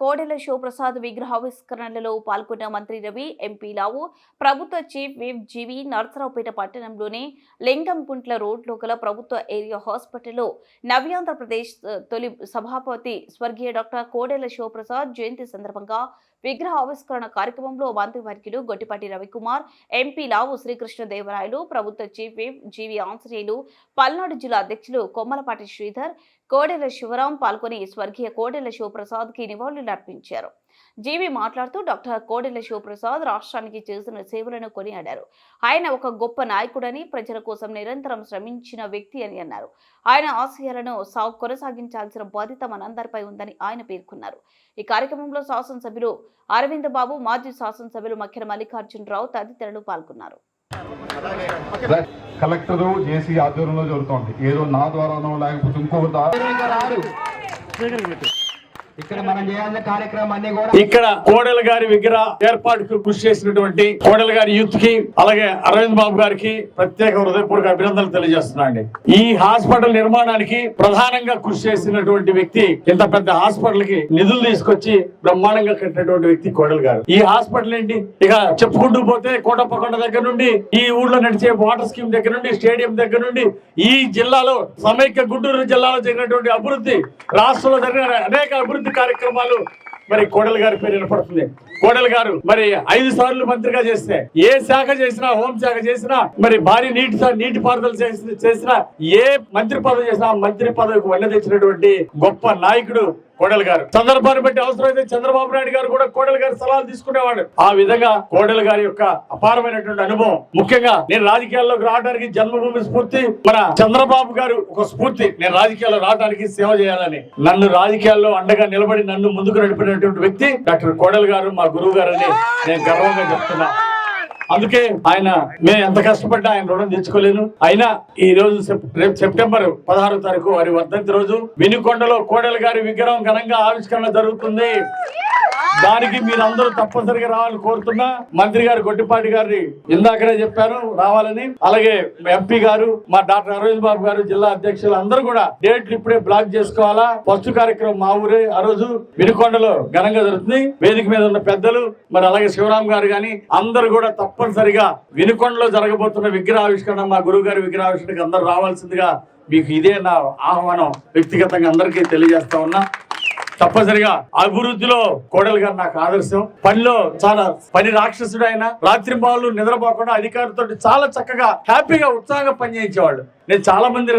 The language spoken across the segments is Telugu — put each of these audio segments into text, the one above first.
కోడెల శివప్రసాద్ విగ్రహావిష్కరణలో పాల్గొన్న మంత్రి రవి, ఎంపీ లావు, ప్రభుత్వ చీఫ్ విప్ జీవి నర్సరావుపేట పట్టణంలోని లింగంకుంట్ల రోడ్లో గల ప్రభుత్వ ఏరియా హాస్పిటల్లో నవ్యాంధ్రప్రదేశ్ తొలి సభాపతి స్వర్గీయ డాక్టర్ కోడెల శివప్రసాద్ జయంతి సందర్భంగా విగ్రహ ఆవిష్కరణ కార్యక్రమంలో మంత్రివర్యులు గొట్టిపాటి రవికుమార్, ఎంపీ లావు శ్రీకృష్ణదేవరాయలు, ప్రభుత్వ చీఫ్ విప్ జీవి ఆంజనేయులు, పల్నాడు జిల్లా అధ్యక్షులు కొమ్మలపాటి శ్రీధర్, కోడెల శివరాం పాల్గొని స్వర్గీయ కోడెల శివప్రసాద్ కి నివాళులు అర్పించారు. జీవి మాట్లాడుతూ డాక్టర్ కోడెల శివప్రసాద్ రాష్ట్రానికి చేసిన సేవలను కొనియాడారు. ఆయన ఒక గొప్ప నాయకుడని, ప్రజల కోసం నిరంతరం శ్రమించిన వ్యక్తి అని అన్నారు. ఆయన ఆశయాలను కొనసాగించాల్సిన బాధ్యత మనందరిపై ఉందని ఆయన పేర్కొన్నారు. ఈ కార్యక్రమంలో శాసనసభ్యులు అరవింద్ బాబు, మాజీ శాసనసభ్యులు మక్కెన మల్లికార్జునరావు తదితరులు పాల్గొన్నారు. కలెక్టర్ జేసీ ఆధ్వర్యంలో జరుగుతోంది. ఏదో నా ద్వారానో లేకపోతే ఇంకొక ఇక్కడ కోడెల గారి విగ్రహ ఏర్పాటుకు కృషి చేసినటువంటి కోడెల గారి యూత్ కి, అలాగే అరవింద్ బాబు గారికి ప్రత్యేక హృదయపూర్వక అభినందనలు తెలియజేస్తున్నాండి. ఈ హాస్పిటల్ నిర్మాణానికి ప్రధానంగా కృషి చేసినటువంటి వ్యక్తి, ఇంత పెద్ద హాస్పిటల్ కి నిధులు తీసుకొచ్చి బ్రహ్మాండంగా కట్టినటువంటి వ్యక్తి కోడెల గారు. ఈ హాస్పిటల్ ఏంటి, ఇక చెప్పుకుంటూ పోతే కోటప్పకొండ దగ్గర నుండి, ఈ ఊళ్ళో నడిచే వాటర్ స్కీమ్ దగ్గర నుండి, స్టేడియం దగ్గర నుండి, ఈ జిల్లాలో సమైక్య గుంటూరు జిల్లాలో జరిగినటువంటి అభివృద్ధి, రాష్ట్రంలో జరిగిన అనేక అభివృద్ధి కార్యక్రమాలు మరి కోడెల గారి పేరు వినపడుతుంది. కోడెల గారు మరి 5 సార్లు మంత్రిగా చేస్తే, ఏ శాఖ చేసినా, హోంశాఖ చేసినా, మరి భారీ నీటి పారుదల చేసినా, ఏ మంత్రి పదవి చేసినా మంత్రి పదవికి వన్నె తెచ్చినటువంటి గొప్ప నాయకుడు కోడెల గారు. సందర్భాన్ని బట్టి అవసరమైతే చంద్రబాబు నాయుడు గారు కూడా కోడెల గారి సలహాలు తీసుకునేవాడు. ఆ విధంగా కోడెల గారి యొక్క అపారమైనటువంటి అనుభవం, ముఖ్యంగా నేను రాజకీయాల్లోకి రావడానికి జన్మభూమి స్ఫూర్తి, మన చంద్రబాబు గారు ఒక స్ఫూర్తి. నేను రాజకీయాల్లో రావడానికి సేవ చేయాలని, నన్ను రాజకీయాల్లో అండగా నిలబడి నన్ను ముందుకు నడిపినటువంటి వ్యక్తి డాక్టర్ కోడెల గారు, మా గురువు గారు అని నేను గర్వంగా చెప్తున్నా. అందుకే ఆయన మేము ఎంత కష్టపడ్డా ఆయన రుణం తెచ్చుకోలేను. అయినా ఈ రోజు రేపు సెప్టెంబర్ 16వ తారీఖు వారి వర్ధంతి రోజు వినుకొండలో కోడెల గారి విగ్రహం ఘనంగా ఆవిష్కరణ జరుగుతుంది. దానికి మీరందరూ తప్పనిసరిగా రావాలని కోరుతున్నా. మంత్రి గారు గొట్టిపాటి గారిని ఇందాకనే చెప్పారు రావాలని, అలాగే ఎంపీ గారు, మా డాక్టర్ అరవింద్ బాబు గారు, జిల్లా అధ్యక్షులు అందరూ కూడా డేట్లు ఇప్పుడే బ్లాక్ చేసుకోవాలా. ఫస్ట్ కార్యక్రమం మా ఊరే ఆ రోజు వినుకొండలో ఘనంగా జరుగుతుంది. వేదిక మీద ఉన్న పెద్దలు, మరి అలాగే శివరాం గారు గాని అందరూ కూడా తప్పనిసరిగా వినుకొండలో జరగబోతున్న విగ్రహావిష్కరణ, మా గురువు గారి విగ్రహావిష్కరణకి అందరూ రావాల్సిందిగా మీకు ఇదే నా ఆహ్వానం వ్యక్తిగతంగా అందరికీ తెలియజేస్తా ఉన్నా. తప్పనిసరిగా అభివృద్ధిలో కోడెల గారు నాకు ఆదర్శం. పనిలో చాలా పని రాక్షసుడు. ఆయన రాత్రింబావులు నిద్రపోకుండా అధికారులతో చాలా చక్కగా హ్యాపీగా ఉత్సాహంగా పనిచేయించేవాళ్ళు. నేను చాలా మంది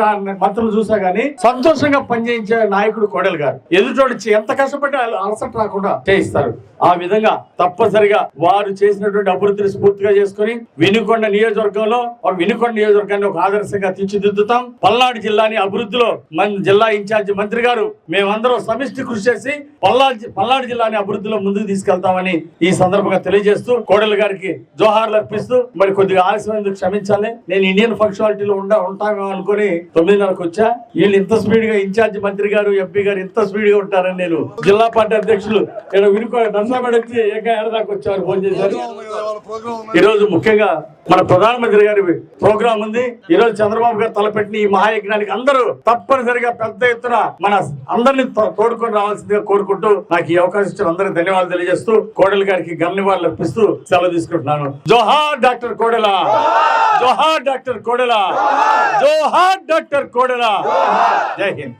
మంత్రులు చూసా గానీ సంతోషంగా పనిచేయించే నాయకుడు కోడెల గారు. ఎదుటోడిచ్చి ఎంత కష్టపడి అలసట రాకుండా చేయిస్తారు. ఆ విధంగా తప్పనిసరిగా వారు చేసినటువంటి అభివృద్ధిని స్ఫూర్తిగా చేసుకుని వినుకొండ నియోజకవర్గాన్ని ఒక ఆదర్శంగా తీర్చిదిద్దుతాం. పల్నాడు జిల్లాని అభివృద్ధిలో మన జిల్లా ఇన్ఛార్జి మంత్రి గారు మేమందరం సమిష్టి కృషి చేసి పల్నాడు జిల్లాని అభివృద్ధిలో ముందుకు తీసుకెళ్తామని ఈ సందర్భంగా తెలియజేస్తూ కోడెల గారికి జోహార్లు అర్పిస్తూ, మరి కొద్దిగా ఆలస్యమైనందుకు క్షమించాలి. నేను ఇండియన్ ఫంక్షనాలిటీలో ఉంటామేమో అనుకుని 9:30కు వచ్చా. వీళ్ళు ఇంత స్పీడ్ గా ఇన్ఛార్జి మంత్రి గారు, ఎంపీ గారు ఇంత స్పీడ్ గా ఉంటారని నేను జిల్లా పార్టీ అధ్యక్షులు నర్సాపేటకి ఏకాదాకా వచ్చారు, ఫోన్ చేశారు. ఈ రోజు ముఖ్యంగా మన ప్రధానమంత్రి గారి ప్రోగ్రాం ఉంది. ఈ రోజు చంద్రబాబు గారు తలపెట్టిన ఈ మహాయజ్ఞానికి అందరూ తప్పనిసరిగా పెద్ద ఎత్తున మన అందరినీ తోడుకొని రావాల్సిందిగా కోరుకుంటూ, నాకు ఈ అవకాశం ఇచ్చిన అందరికీ ధన్యవాదాలు తెలియజేస్తూ, కోడెల గారికి ఘన నివాళులు అర్పిస్తూ సెలవు తీసుకుంటున్నాను. జోహార్ డాక్టర్ కోడెల, జోహార్ డాక్టర్ కోడెల, జోహార్ డాక్టర్ కోడెల. జై హింద్.